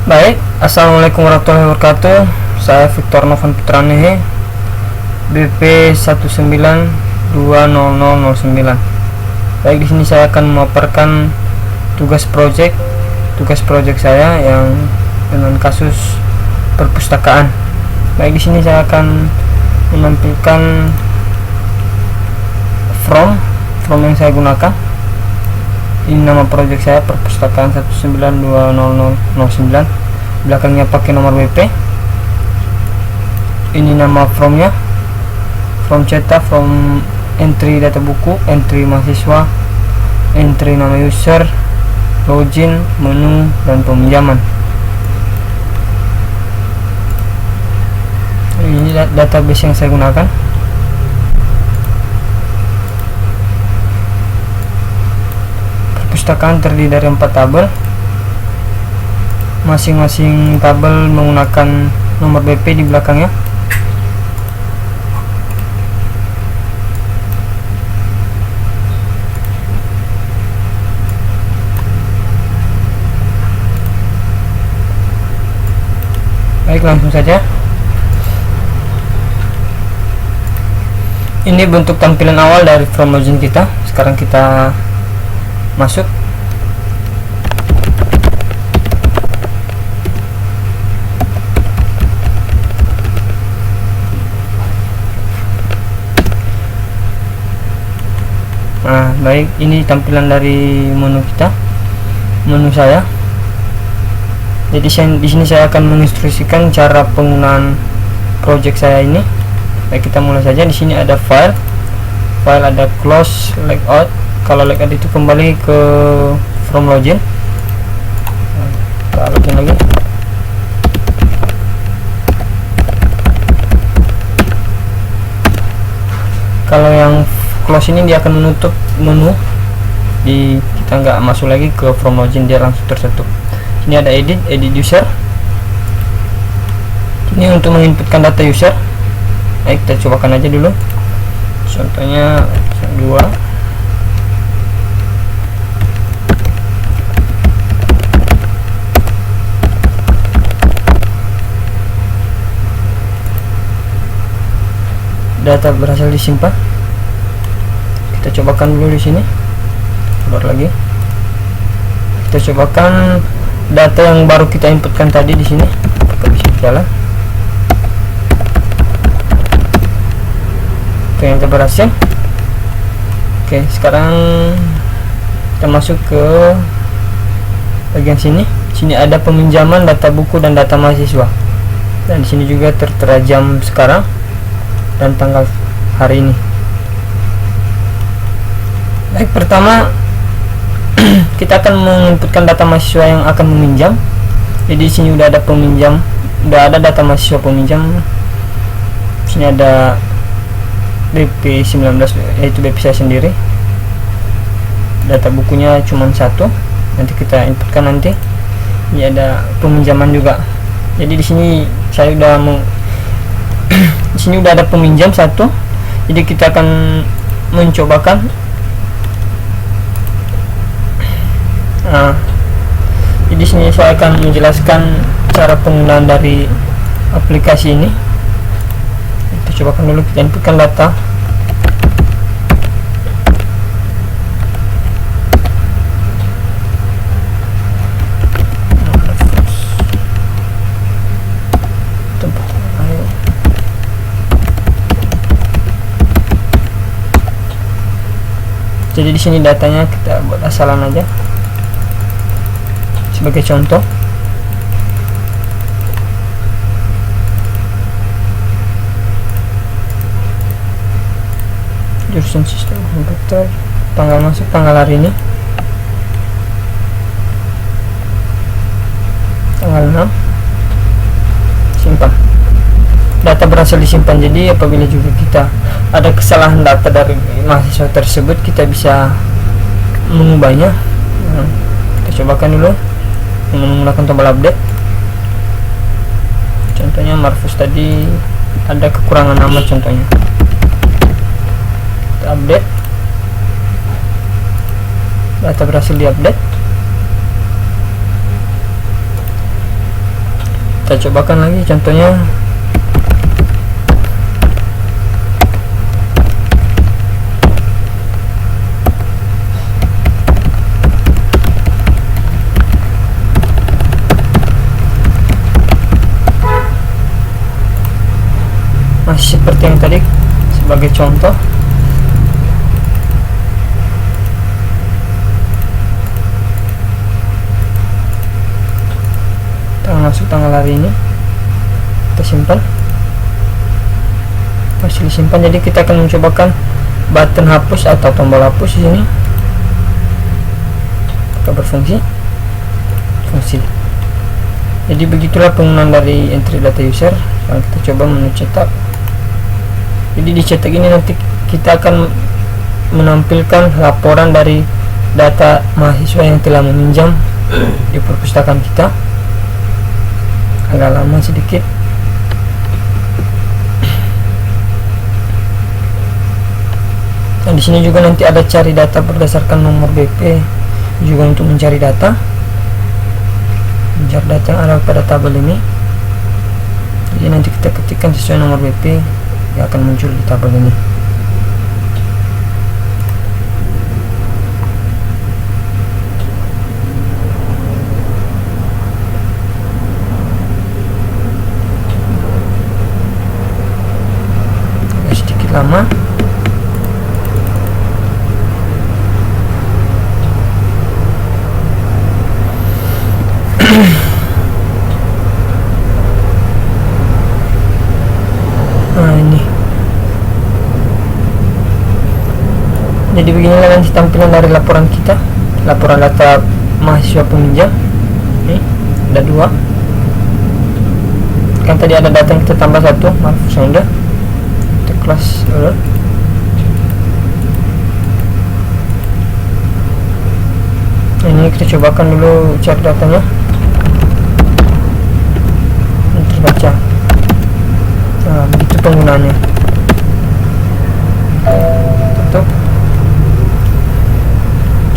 Baik, assalamualaikum warahmatullahi wabarakatuh. Saya Victor Novan Putranehe, BP 19200009. Baik, di sini saya akan memaparkan tugas project saya yang dengan kasus perpustakaan. Baik, di sini saya akan menampilkan from yang saya gunakan. Ini nama project saya, perpustakaan 19200009. Belakangnya pakai nomor WP. Ini nama from-nya, from cetak, from entry data buku, entry mahasiswa, entry nama user, login, menu, dan peminjaman. Ini database yang saya gunakan. Perpustakaan terdiri dari 4 tabel. Masing-masing tabel menggunakan nomor BP di belakangnya. Baik, langsung saja. Ini bentuk tampilan awal dari from login kita. Sekarang kita masuk. Nah, baik, ini tampilan dari menu kita, menu saya. Jadi di sini saya akan menginstruksikan cara penggunaan project saya ini. Baik, kita mulai saja. Di sini ada file, ada close, layout. Kalau layout itu kembali ke from login. Kita login lagi. Kalau yang close ini dia akan menutup menu, kita nggak masuk lagi ke from login, dia langsung tertutup. Ini ada edit user. Ini untuk menginputkan data user. Baik, kita cobakan aja dulu. Contohnya 2. Data berhasil disimpan. Kita cobakan dulu di sini. Keluar lagi. Kita cobakan data yang baru kita inputkan tadi di sini. Apakah bisa jalan? Ternyata berhasil. Oke, sekarang kita masuk ke bagian sini. Sini ada peminjaman data buku dan data mahasiswa. Dan di sini juga tertera jam sekarang dan tanggal hari ini. Baik, pertama kita akan menginputkan data mahasiswa yang akan meminjam. Jadi di sini udah ada peminjam, udah ada data mahasiswa peminjam. Di sini ada BP 19, yaitu BP saya sendiri. Data bukunya cuma 1. Nanti kita inputkan nanti. Ini ada peminjaman juga. Jadi di sini saya udah di sini udah ada peminjam 1. Jadi kita akan mencobakan. Nah, di sini saya akan menjelaskan cara penggunaan dari aplikasi ini. Kita cobakan dulu, kita inputkan data. Jadi di sini datanya kita buat asalan aja. Sebagai contoh, jurusan sistem komputer, tanggal masuk, tanggal hari ini, tanggal 6, simpan. Data berhasil disimpan. Jadi apabila juga kita ada kesalahan data dari mahasiswa tersebut, kita bisa mengubahnya. Nah, kita cobakan dulu menggunakan tombol update. Contohnya Marfus tadi ada kekurangan nama, contohnya kita update. Data berhasil diupdate. kita cobakan lagi contohnya. Masih seperti yang tadi sebagai contoh. Kita masuk tanggal hari ini, kita simpan, masih disimpan. Jadi kita akan mencobakan button hapus atau tombol hapus di sini. Kita berfungsi fungsi. Jadi begitulah penggunaan dari entry data user. Sekarang kita coba menu cetak. Jadi di cetak ini nanti kita akan menampilkan laporan dari data mahasiswa yang telah meminjam di perpustakaan kita. Agak lama sedikit. Nah, di sini juga nanti ada cari data berdasarkan nomor BP, juga untuk mencari data yang ada pada tabel ini. Jadi nanti kita ketikkan sesuai nomor BP yang akan muncul di tabel ini. Agak sedikit lama. Nah, ini. Jadi beginilah nanti tampilan dari laporan kita, laporan data mahasiswa peminjam. Ini ada 2. Kan tadi ada data yang kita tambah 1, maaf sudah. Kita kelas dulu. Ini kita cobakan dulu cari datanya. Terbaca. Nah, begitu penggunaannya. Tutup.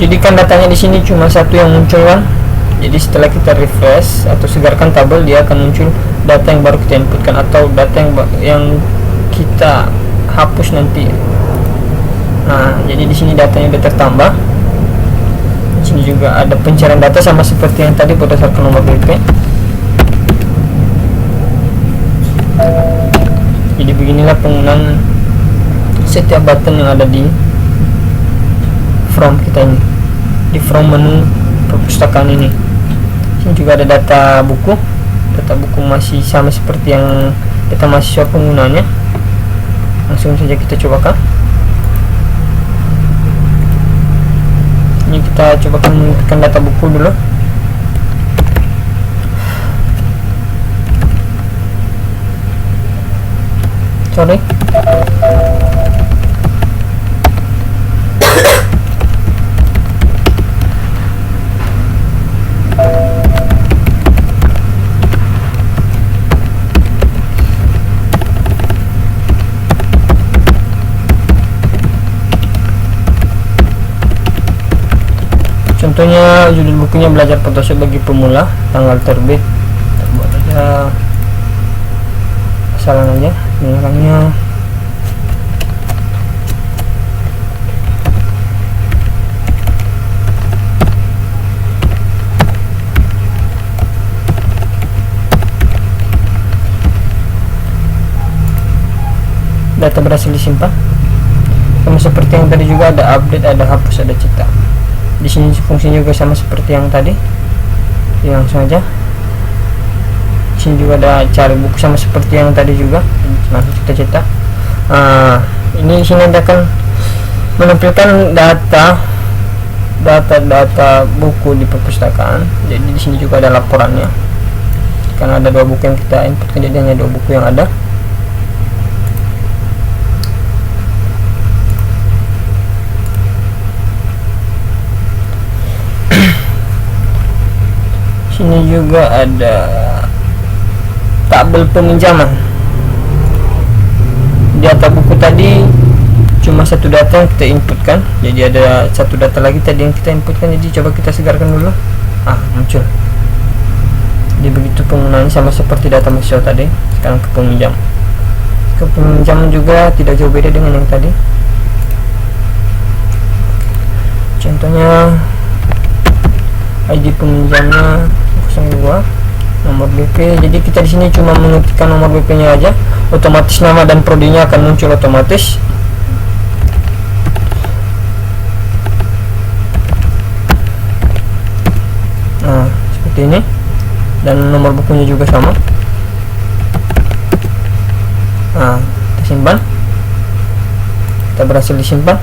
Jadi kan datanya di sini cuma 1 yang muncul kan. Jadi setelah kita refresh atau segarkan tabel, dia akan muncul data yang baru kita inputkan atau data yang kita hapus nanti. Nah, jadi di sini datanya sudah tertambah. Di sini juga ada pencarian data sama seperti yang tadi berdasarkan nomor BP. Jadi beginilah penggunaan setiap button yang ada di from kita ini, di from menu perpustakaan ini. Sini juga ada data buku. Data buku masih sama seperti yang data mahasiswa penggunanya. Langsung saja kita cobakan. Ini kita cobakan menginputkan data buku dulu. Sorry. Contohnya judul bukunya belajar Photoshop bagi pemula, tanggal terbit. Kita buat aja asalan aja, orangnya. Data berhasil disimpan. Sama seperti yang tadi juga ada update, ada hapus, ada cetak. Di sini fungsinya juga sama seperti yang tadi. Ya, langsung aja. Di sini juga ada cari buku sama seperti yang tadi juga. Langsung kita cetak. Ini di sini Anda akan menampilkan data buku di perpustakaan. Jadi di sini juga ada laporannya. Karena ada 2 buku yang kita inputkan, jadi hanya 2 buku yang ada. Ini juga ada tabel peminjaman. Di data buku tadi cuma 1 data yang kita inputkan, jadi ada 1 data lagi tadi yang kita inputkan. Jadi coba kita segarkan dulu. Muncul. Jadi begitu penggunaannya, sama seperti data mahasiswa tadi. Sekarang ke peminjam. Ke peminjam juga tidak jauh beda dengan yang tadi. Contohnya ID peminjamnya 02, nomor BP. Jadi kita di sini cuma mengetikkan nomor BP-nya aja, otomatis nama dan prodinya akan muncul otomatis. Nah, seperti ini. Dan nomor bukunya juga sama. Nah, kita simpan. Kita berhasil disimpan.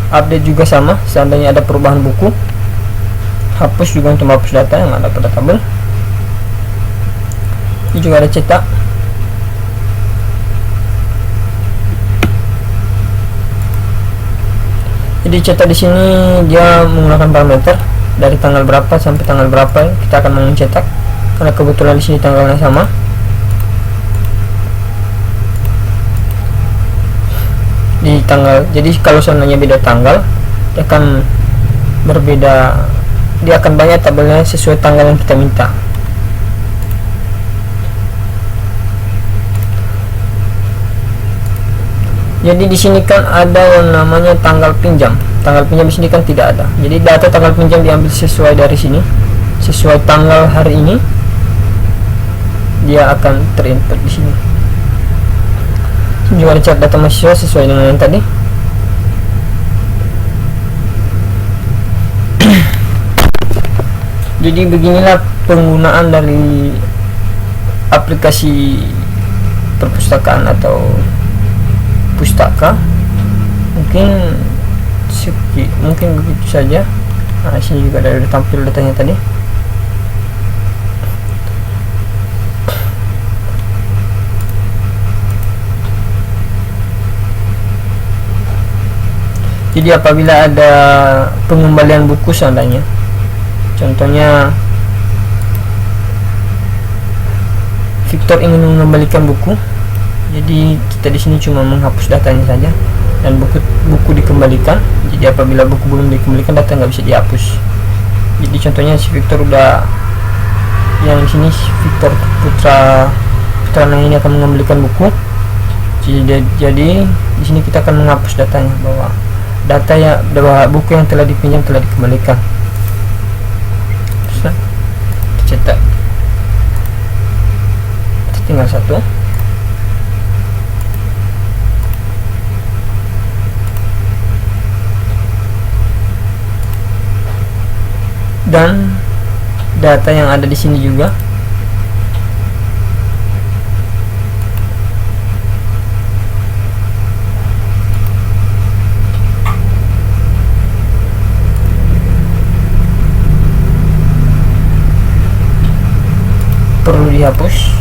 Update juga sama, seandainya ada perubahan buku. Hapus juga untuk menghapus data yang ada pada tabel. Ini juga ada cetak. Jadi cetak di sini dia menggunakan parameter dari tanggal berapa sampai tanggal berapa kita akan mencetak, karena kebetulan di sini tanggalnya sama. Di tanggal, jadi kalau seandainya beda tanggal, dia akan berbeda, dia akan banyak tabelnya sesuai tanggal yang kita minta. Jadi di sini kan ada yang namanya tanggal pinjam. Tanggal pinjam di sini kan tidak ada. Jadi data tanggal pinjam diambil sesuai dari sini, sesuai tanggal hari ini, dia akan terinput di sini. Juga ada data mahasiswa sesuai dengan yang tadi. Jadi beginilah penggunaan dari aplikasi perpustakaan atau pustaka. Mungkin begitu saja. Nah, sini juga ada tampil datanya tadi. Jadi apabila ada pengembalian buku seandainya, contohnya Victor ingin mengembalikan buku, jadi kita di sini cuma menghapus datanya saja dan buku dikembalikan. Jadi apabila buku belum dikembalikan, data nggak bisa dihapus. Jadi contohnya si Victor udah, yang di sini si Victor Putra ini akan mengembalikan buku. Jadi di sini kita akan menghapus datanya, bahwa buku yang telah dipinjam telah dikembalikan. Terus cetak, tinggal satu. Dan data yang ada di sini juga perlu dihapus.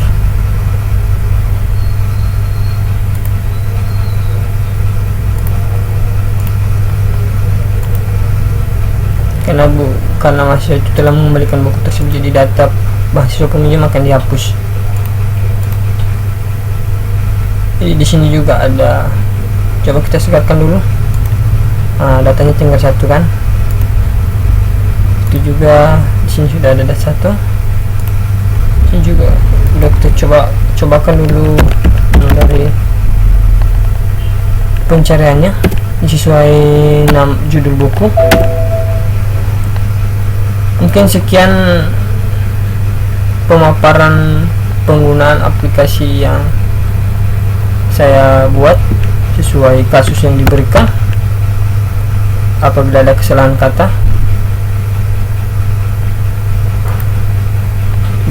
Karena mahasiswa itu telah mengembalikan buku tersebut, jadi data mahasiswa peminjam akan dihapus. Jadi di sini juga ada, coba kita segarkan dulu. Nah, datanya tinggal satu kan. Itu juga di sini sudah ada data satu. Ini juga udah kita cobakan dulu dari pencariannya sesuai judul buku. Mungkin sekian pemaparan penggunaan aplikasi yang saya buat sesuai kasus yang diberikan. Apabila ada kesalahan kata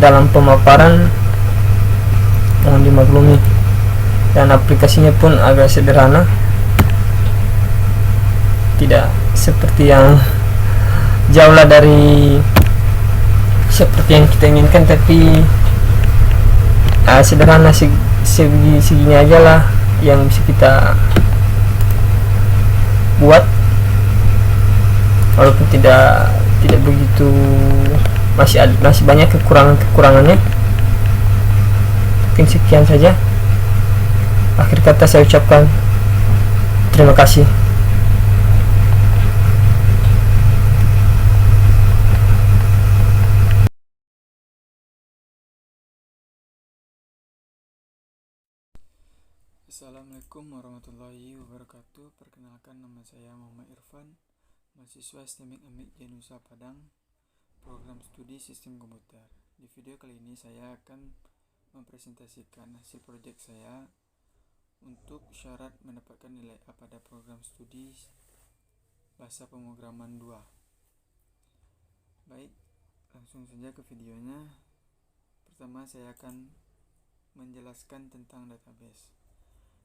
dalam pemaparan, mohon dimaklumi. Dan aplikasinya pun agak sederhana, tidak seperti yang jauh lah dari seperti yang kita inginkan, tapi sederhana segini aja lah yang bisa kita buat, walaupun tidak begitu, masih banyak kekurangannya. Mungkin sekian saja. Akhir kata saya ucapkan terima kasih. Assalamualaikum warahmatullahi wabarakatuh. Perkenalkan, nama saya Muhammad Irfan, mahasiswa STEMIK AMIK Jenusa Padang, program studi sistem komputer. Di video kali ini saya akan mempresentasikan hasil proyek saya untuk syarat mendapatkan nilai A pada program studi bahasa pemrograman 2. Baik, langsung saja ke videonya. Pertama, saya akan menjelaskan tentang database.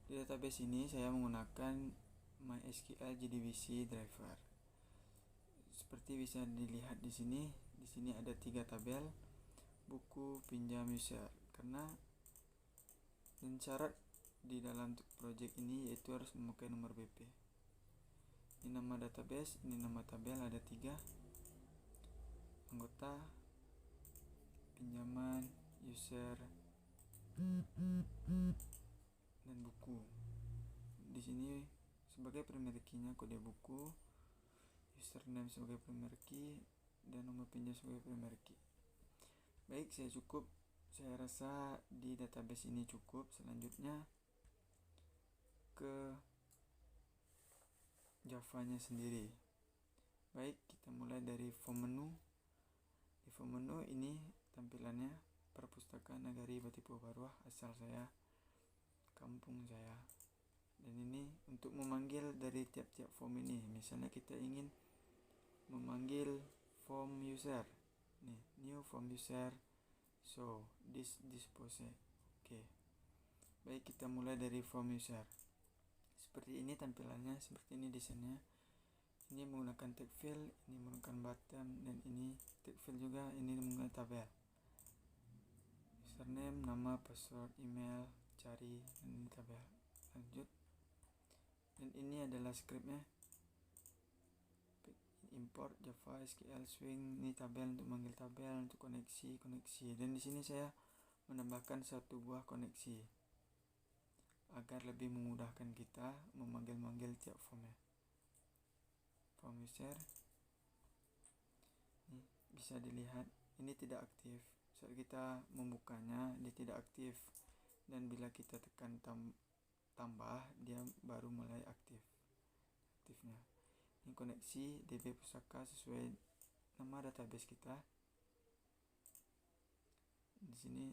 Di database ini saya menggunakan MySQL JDBC driver. Seperti bisa dilihat di sini ada 3 tabel: buku, pinjam, user. Karena dan syarat di dalam project ini yaitu harus memakai nomor BP. Ini nama database, ini nama tabel, ada 3: anggota, pinjaman, user, dan buku. Di sini sebagai primary key-nya kode buku, username sebagai primary key, dan nomor pinjam sebagai primary key. Baik, saya rasa di database ini cukup. Selanjutnya ke Java-nya sendiri. Baik, kita mulai dari form menu. Di form menu ini tampilannya Perpustakaan Nagari Batipu Barwah, asal saya, kampung saya. Dan ini untuk memanggil dari tiap-tiap form ini. Misalnya kita ingin memanggil form user, nih, new form user, so this pose. Oke. Baik, kita mulai dari form user. Seperti ini tampilannya, seperti ini desainnya. Ini menggunakan tag field, ini menggunakan button, dan ini tag field juga, ini menggunakan tabel. Username, nama, password, email, cari, dan ini tabel. Lanjut. Dan ini adalah scriptnya. Import Java SQL Swing, ini tabel untuk manggil tabel, untuk koneksi. Dan di sini saya menambahkan 1 buah koneksi agar lebih memudahkan kita memanggil tiap formnya. Form user ini bisa dilihat, ini tidak aktif. Saat kita membukanya dia tidak aktif, dan bila kita tekan tambah dia baru mulai aktifnya. Ini koneksi DB pusaka sesuai nama database kita. Di sini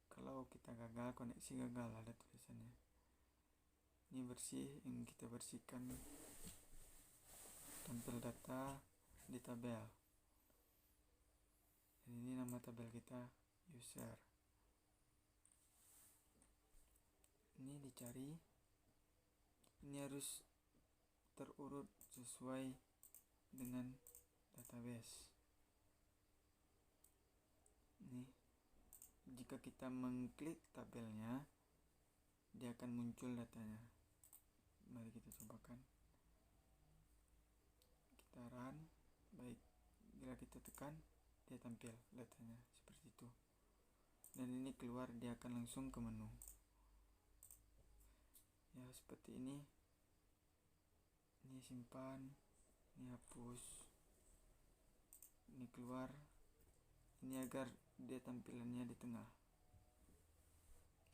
kalau kita gagal, koneksi gagal, ada tulisannya. Ini bersih, yang kita bersihkan tampil data di tabel. Dan ini nama tabel kita, user. Ini dicari, ini harus terurut sesuai dengan database. Ini jika kita mengklik tabelnya, dia akan muncul datanya. Mari kita cobakan. Kita run. Baik, bila kita tekan, dia tampil datanya seperti itu. Dan ini keluar, dia akan langsung ke menu. Ya, seperti ini. Ini simpan, ini hapus, ini keluar. Ini agar dia tampilannya di tengah.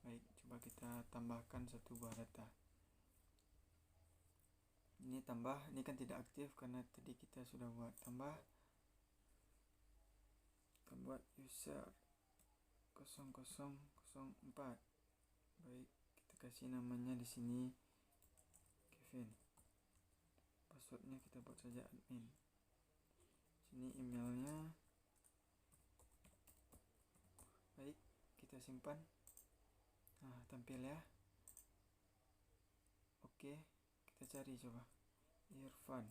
Baik, coba kita tambahkan 1 buah data. Ini tambah, ini kan tidak aktif karena tadi kita sudah buat tambah. Kita buat user 0004. Baik, kita kasih namanya di sini Kevin. Passwordnya kita buat saja admin. Sini emailnya. Baik, kita simpan. Nah, tampil ya. Oke, kita cari coba. Irfan.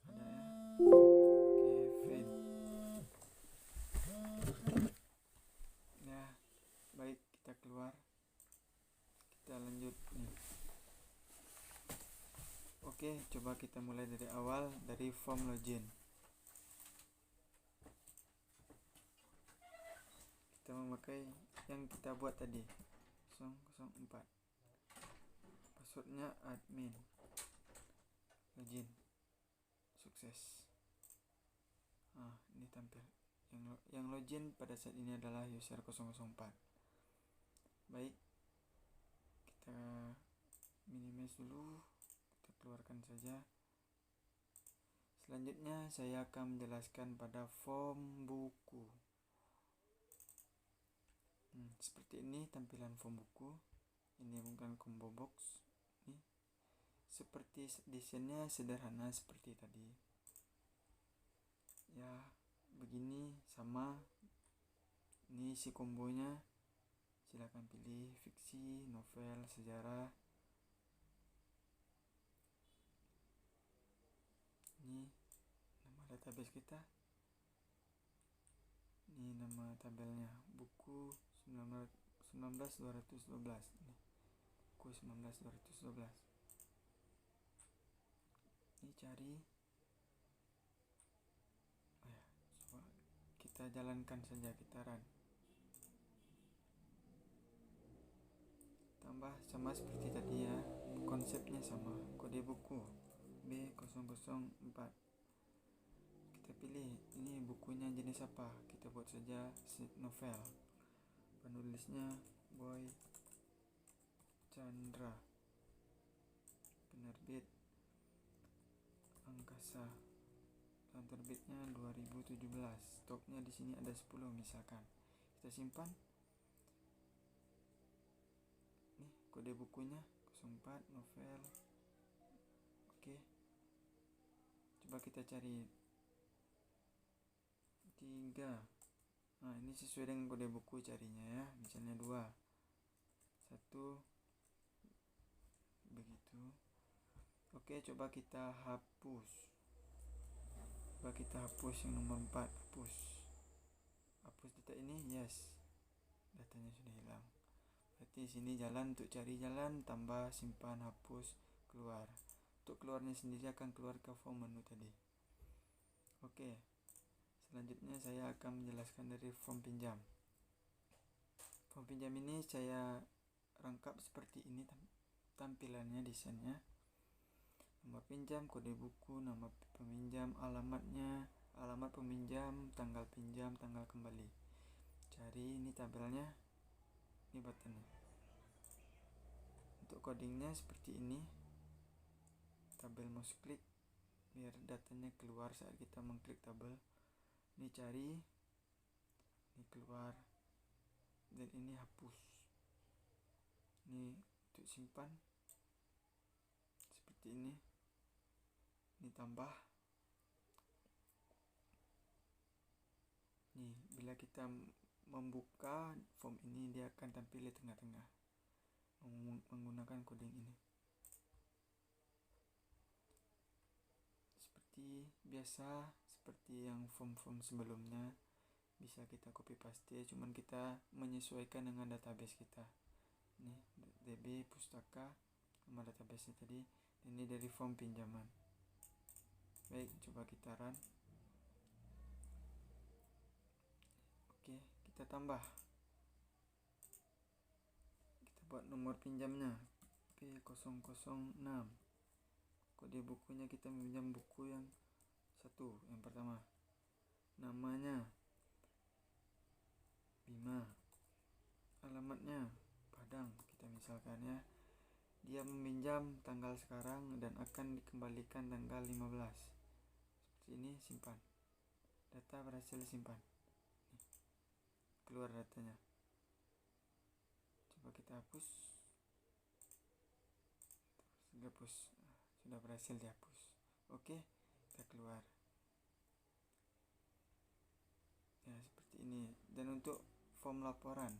Ada ya. Kevin. Ya, baik, kita keluar. Kita lanjut nih. Oke, coba kita mulai dari awal, dari form login. Kita memakai yang kita buat tadi, 004. Passwordnya admin. Login. Sukses. Ini tampil. Yang login pada saat ini adalah user 004. Baik, kita minimize dulu, kita keluarkan saja. Selanjutnya saya akan menjelaskan pada form buku. Seperti ini tampilan form buku. Ini bukan combo box. Ini seperti desainnya sederhana seperti tadi. Ya, begini sama. Ini isi kombonya. Silakan pilih fiksi, novel, sejarah. Ini nama database kita. Ini nama tabelnya, buku 19212. Ini buku 19212. Ini cari. Coba kita jalankan saja, kita run. Tambah sama seperti tadi ya, konsepnya sama, kode buku B004. Kita pilih ini bukunya jenis apa, kita buat saja novel. Penulisnya Boy Chandra, penerbit Angkasa, tahun terbitnya 2017. Stoknya di sini ada 10 misalkan. Kita simpan. Nih kode bukunya 04 novel. Oke. Coba kita cari 3. Nah, ini sesuai dengan kode buku carinya ya. Misalnya 2. 1. Begitu. Oke, coba kita hapus. Coba kita hapus yang nomor 4, hapus. Hapus data ini, yes. Datanya sudah hilang. Berarti sini jalan, untuk cari jalan, tambah, simpan, hapus, keluar. Untuk keluarnya sendiri akan keluar ke form menu tadi. Oke. Selanjutnya saya akan menjelaskan dari form pinjam. Form pinjam ini saya rangkap seperti ini tampilannya, desainnya. Nomor pinjam, kode buku, nama peminjam, alamatnya, alamat peminjam, tanggal pinjam, tanggal kembali. Cari ini tabelnya. Ini buttonnya. Untuk codingnya seperti ini. Tabel mouse klik biar datanya keluar saat kita mengklik tabel. Ini cari, ini keluar, dan ini hapus. Ini untuk simpan seperti ini. Ini tambah. Nih, bila kita membuka form ini, dia akan tampil di tengah-tengah menggunakan coding ini. Seperti biasa, seperti yang form-form sebelumnya, bisa kita copy paste, cuman kita menyesuaikan dengan database kita. Ini DB pustaka sama database tadi. Ini dari form pinjaman. Baik, coba kita run. Oke, kita tambah. Kita buat nomor pinjamnya P006. Kode bukunya kita meminjam buku yang satu, yang pertama. Namanya Bima. Alamatnya Padang, kita misalkan ya. Dia meminjam tanggal sekarang dan akan dikembalikan tanggal 15. Seperti ini, simpan. Data berhasil disimpan. Keluar datanya. Coba kita hapus. Sudah berhasil dihapus. Oke, kita keluar. Ya, seperti ini. Dan untuk form laporan,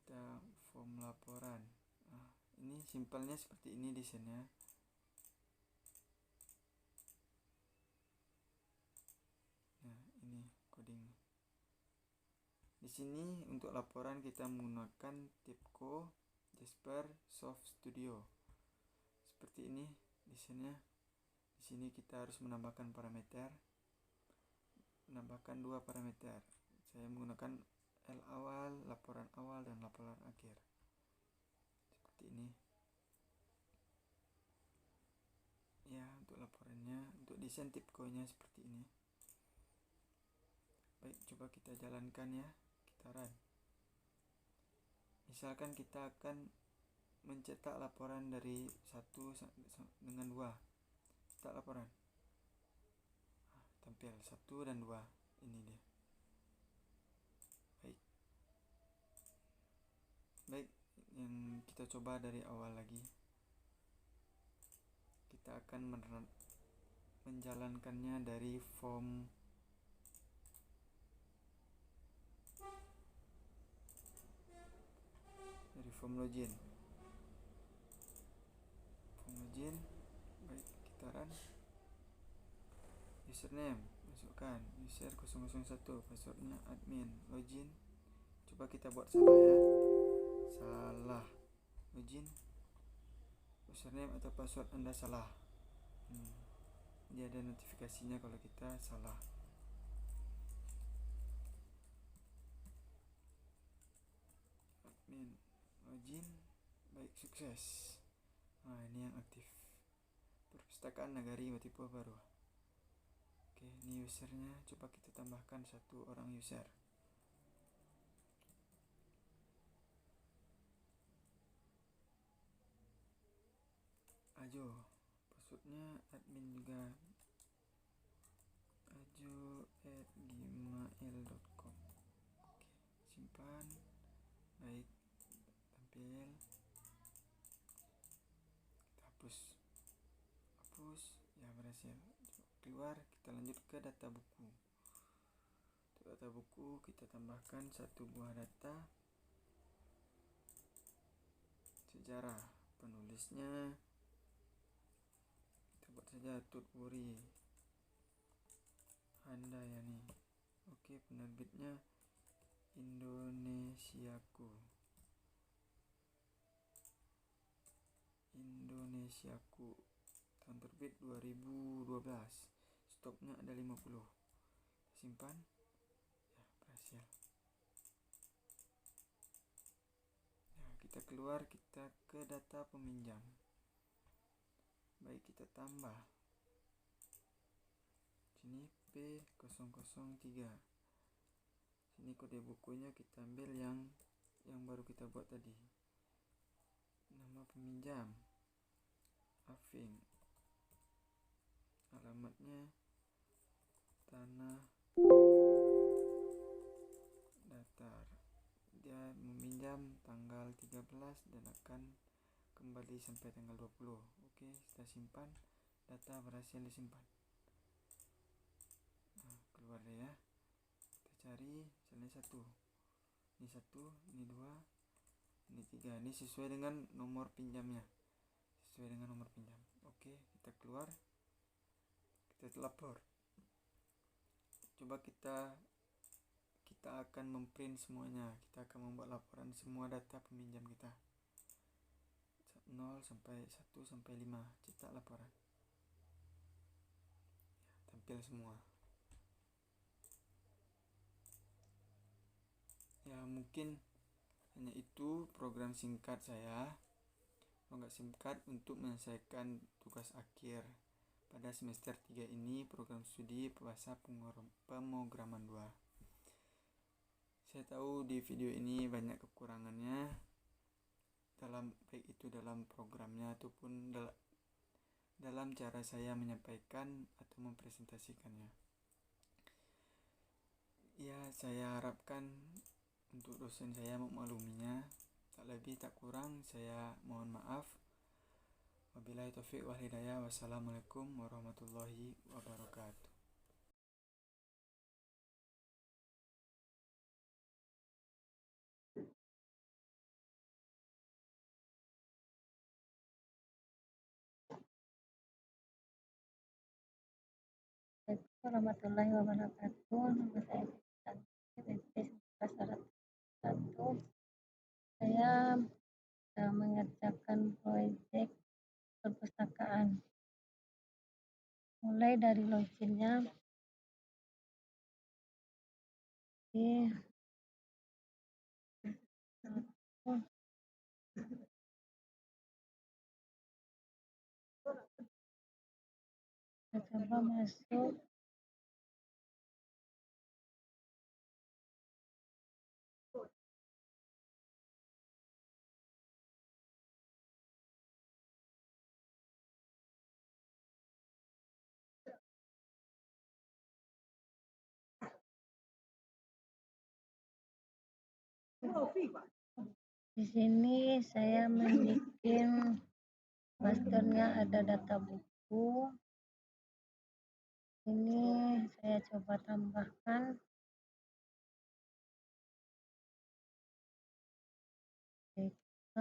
kita form laporan. Ini simpelnya seperti ini desainnya. Nah, ini coding. Di sini untuk laporan kita menggunakan TIBCO, Jasper, Soft Studio. Seperti ini desainnya. Di sini kita harus menambahkan parameter. Menambahkan 2 parameter. Saya menggunakan L awal, laporan awal, dan laporan akhir. Seperti ini. Ya, untuk laporannya, untuk desain TIBCO-nya seperti ini. Baik, coba kita jalankan ya. Kita run. Misalkan kita akan mencetak laporan dari 1 dengan 2. Cetak laporan. Tampil 1 dan 2. Ini dia. Baik, yang kita coba dari awal lagi. Kita akan menjalankannya dari form login. Baik, kita run. Username, masukkan user 001, passwordnya admin, login. Coba kita buat salah ya. Salah. Login. Username atau password Anda salah. Dia ada notifikasinya kalau kita salah. Admin, login. Baik, sukses. Nah, ini yang aktif. Perpustakaan Nagari Batipua Baru. Oke, ini usernya. Coba kita tambahkan 1 orang user. Ajo, passwordnya admin juga. ajo@gmail.com. Oke, simpan. Baik, tampil. Kita hapus. Ya, berhasil. Keluar, kita lanjut ke data buku. Untuk data buku kita tambahkan 1 buah data. Sejarah, penulisnya kita buat saja Tutwuri Handayani. Oke, penerbitnya Indonesiaku. Tahun terbit 2012. Stoknya ada 50. Simpan. Ya, berhasil. Ya, kita keluar, kita ke data peminjam. Baik, kita tambah. Sini P003. Sini kode bukunya kita ambil yang baru kita buat tadi. Nama peminjam Afing. Alamatnya Tanah Datar. Dia meminjam tanggal 13 dan akan kembali sampai tanggal 20. Oke, kita simpan. Data berhasil disimpan. Nah, keluar deh ya. Kita cari misalnya 1. Ini 1, ini 2, ini 3. Ini sesuai dengan nomor pinjamnya. Oke, kita keluar. Kita lapor. Coba kita akan memprint semuanya. Kita akan membuat laporan semua data peminjam kita. 0 sampai 1 sampai 5. Cetak laporan. Ya, tampil semua. Ya, mungkin hanya itu program singkat saya. Nggak singkat untuk menyelesaikan tugas akhir pada semester 3 ini, program studi bahasa pemrograman 2. Saya tahu di video ini banyak kekurangannya, baik itu dalam programnya ataupun dalam cara saya menyampaikan atau mempresentasikannya. Ya, saya harapkan untuk dosen saya memakluminya. Tak lebih tak kurang, saya mohon maaf. Wabillahi taufiq wal hidayah. Wassalamualaikum warahmatullahi wabarakatuh. Assalamualaikum warahmatullahi wabarakatuh. Nama saya Santi, kelas 1. Saya mengerjakan proyek perpustakaan. Mulai dari loginnya di saya coba masuk Di sini saya membuat masternya ada data buku. Ini saya coba tambahkan TK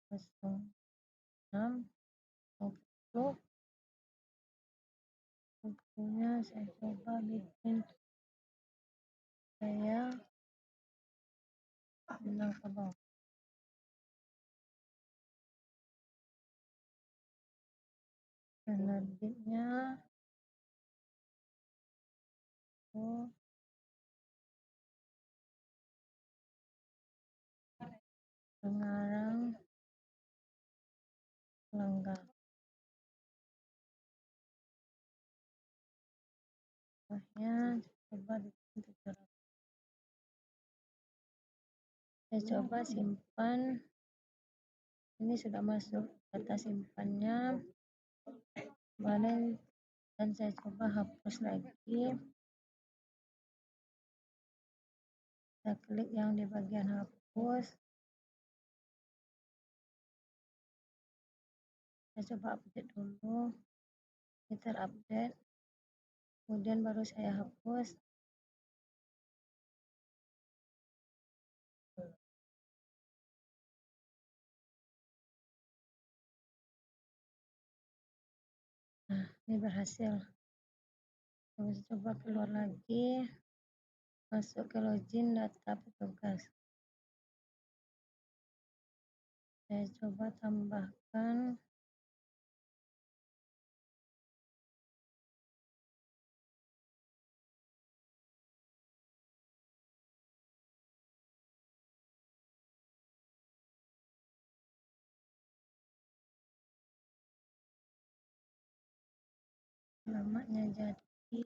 06 untuk bukunya saya coba bikin saya menang ke bawah. Penerbitnya pengarang lengkap. Bawahnya coba bikin 700. Saya coba simpan. Ini sudah masuk data simpannya. Kemarin dan saya coba hapus lagi. Saya klik yang di bagian hapus. Saya coba update dulu. Ini terupdate. Kemudian baru saya hapus. Nah, ini berhasil. Saya coba keluar lagi. Masuk ke login data petugas. Saya coba tambahkan namanya jadi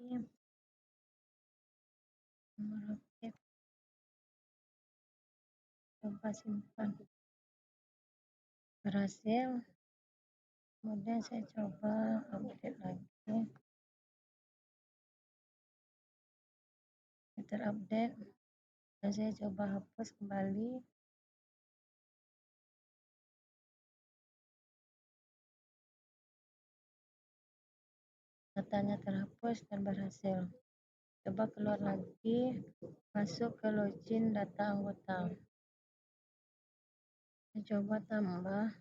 nomor aktif. Coba simpan. Berhasil. Kemudian saya coba update lagi. Terupdate. Dan saya coba hapus kembali. Datanya terhapus dan berhasil. Coba keluar lagi, masuk ke login data anggota. Saya coba tambah.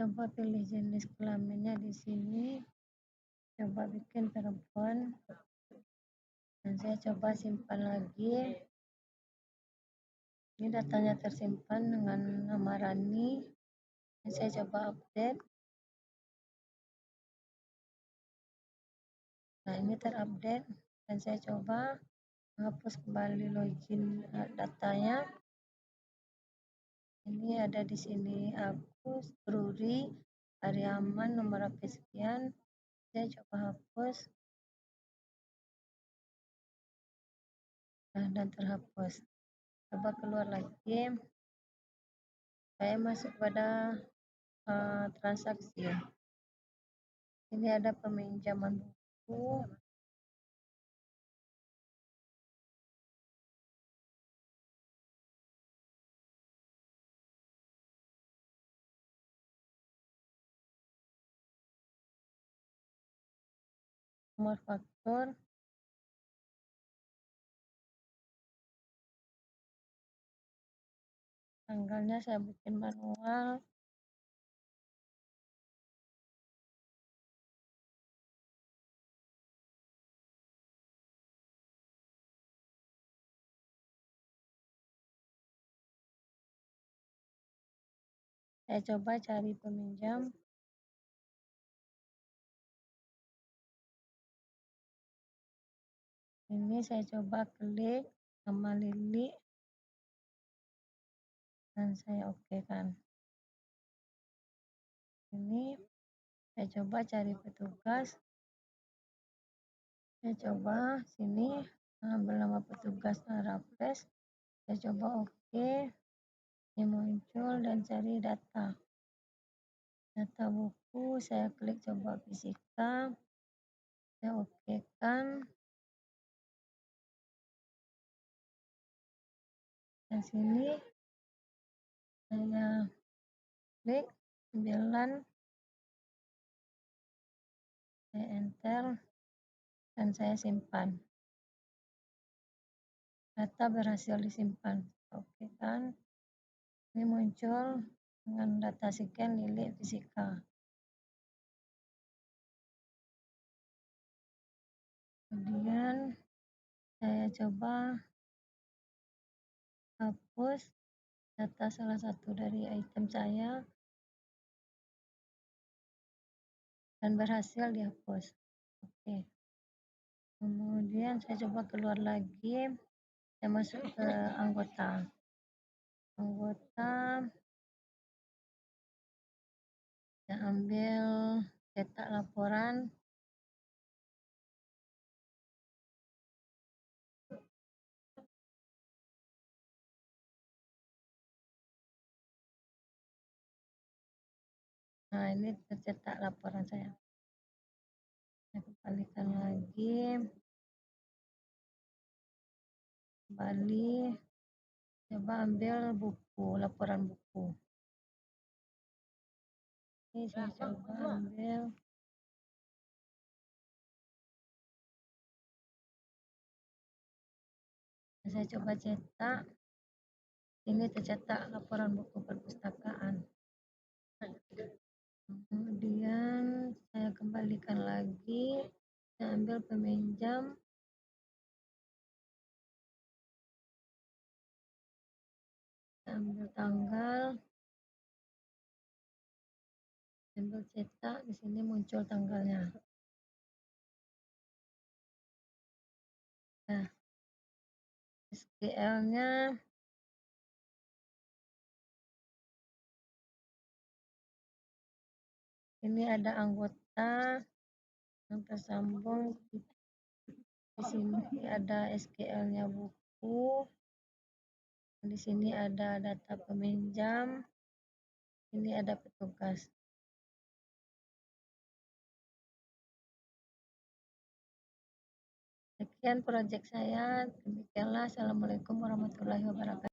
Coba pilih jenis kelaminnya di sini. Coba bikin perempuan. Dan saya coba simpan lagi. Ini datanya tersimpan dengan nama Rani. Dan saya coba update. Nah, ini terupdate. Dan saya coba menghapus kembali login datanya. Ini ada di sini Agus, Ruri, Aryaman, nomor HP sekian. Saya coba hapus. Nah, dan terhapus. Coba keluar lagi. Saya masuk pada transaksi. Ini ada peminjaman buku. Nomor faktur. Tanggalnya saya bikin manual. Saya coba cari peminjam. Ini saya coba klik nama Lili. dan saya okekan. Ini saya coba cari petugas, saya coba sini ambil nama petugas Raples, saya coba oke, ini muncul dan cari data buku, saya klik coba fisika, saya okekan, dan sini saya klik 9, saya enter dan saya simpan. Data berhasil disimpan. Oke kan? Ini muncul dengan data sekian Lili fisika. Kemudian saya coba hapus data salah satu dari item saya dan berhasil dihapus. Oke. Kemudian saya coba keluar lagi, saya masuk ke anggota. Saya ambil cetak laporan. Nah, ini tercetak laporan saya. Saya kembalikan lagi. Kembali. Coba ambil buku, laporan buku. Ini saya coba ambil. Saya coba cetak. Ini tercetak laporan buku perpustakaan. Kemudian saya kembalikan lagi. Saya ambil peminjam. Saya ambil tanggal. Ambil cetak, di sini muncul tanggalnya. Nah, SQL-nya ini ada anggota yang tersambung. Di sini ada SQL-nya buku. Di sini ada data peminjam. Ini ada petugas. Sekian proyek saya. Demikianlah. Assalamualaikum warahmatullahi wabarakatuh.